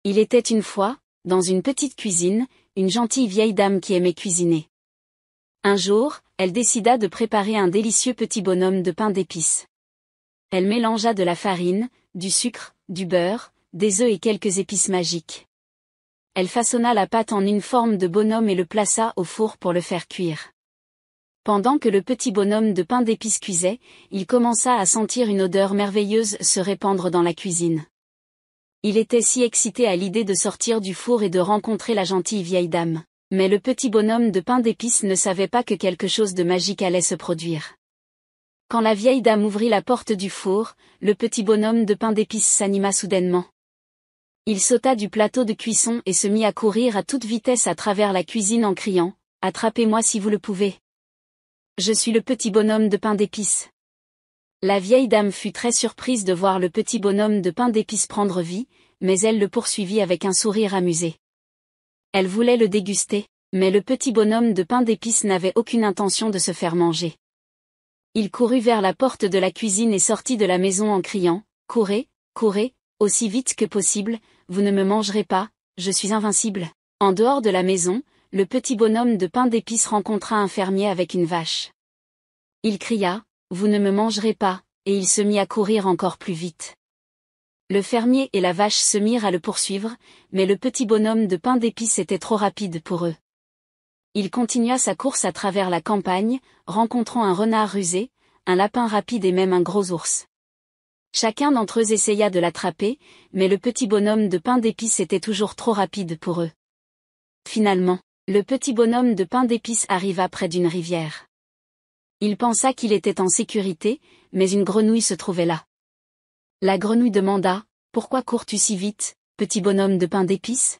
Il était une fois, dans une petite cuisine, une gentille vieille dame qui aimait cuisiner. Un jour, elle décida de préparer un délicieux petit bonhomme de pain d'épices. Elle mélangea de la farine, du sucre, du beurre, des œufs et quelques épices magiques. Elle façonna la pâte en une forme de bonhomme et le plaça au four pour le faire cuire. Pendant que le petit bonhomme de pain d'épices cuisait, il commença à sentir une odeur merveilleuse se répandre dans la cuisine. Il était si excité à l'idée de sortir du four et de rencontrer la gentille vieille dame. Mais le petit bonhomme de pain d'épices ne savait pas que quelque chose de magique allait se produire. Quand la vieille dame ouvrit la porte du four, le petit bonhomme de pain d'épices s'anima soudainement. Il sauta du plateau de cuisson et se mit à courir à toute vitesse à travers la cuisine en criant « Attrapez-moi si vous le pouvez. Je suis le petit bonhomme de pain d'épices. » La vieille dame fut très surprise de voir le petit bonhomme de pain d'épices prendre vie, mais elle le poursuivit avec un sourire amusé. Elle voulait le déguster, mais le petit bonhomme de pain d'épices n'avait aucune intention de se faire manger. Il courut vers la porte de la cuisine et sortit de la maison en criant « Courez, courez, aussi vite que possible, vous ne me mangerez pas, je suis invincible. » En dehors de la maison, le petit bonhomme de pain d'épices rencontra un fermier avec une vache. Il cria « Vous ne me mangerez pas » et il se mit à courir encore plus vite. Le fermier et la vache se mirent à le poursuivre, mais le petit bonhomme de pain d'épices était trop rapide pour eux. Il continua sa course à travers la campagne, rencontrant un renard rusé, un lapin rapide et même un gros ours. Chacun d'entre eux essaya de l'attraper, mais le petit bonhomme de pain d'épices était toujours trop rapide pour eux. Finalement, le petit bonhomme de pain d'épices arriva près d'une rivière. Il pensa qu'il était en sécurité, mais une grenouille se trouvait là. La grenouille demanda « Pourquoi cours-tu si vite, petit bonhomme de pain d'épices ?»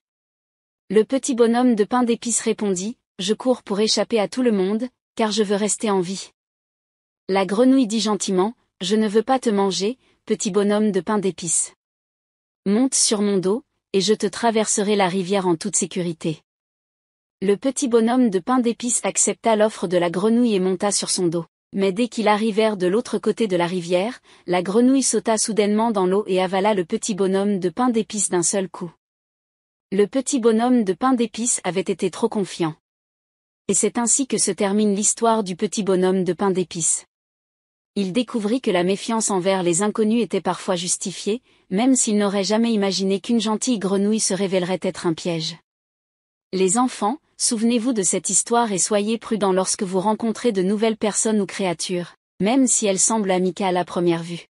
Le petit bonhomme de pain d'épices répondit « Je cours pour échapper à tout le monde, car je veux rester en vie. » La grenouille dit gentiment « Je ne veux pas te manger, petit bonhomme de pain d'épices. Monte sur mon dos, et je te traverserai la rivière en toute sécurité. » Le petit bonhomme de pain d'épices accepta l'offre de la grenouille et monta sur son dos. Mais dès qu'ils arrivèrent de l'autre côté de la rivière, la grenouille sauta soudainement dans l'eau et avala le petit bonhomme de pain d'épices d'un seul coup. Le petit bonhomme de pain d'épices avait été trop confiant. Et c'est ainsi que se termine l'histoire du petit bonhomme de pain d'épices. Il découvrit que la méfiance envers les inconnus était parfois justifiée, même s'il n'aurait jamais imaginé qu'une gentille grenouille se révélerait être un piège. Les enfants, souvenez-vous de cette histoire et soyez prudents lorsque vous rencontrez de nouvelles personnes ou créatures, même si elles semblent amicales à première vue.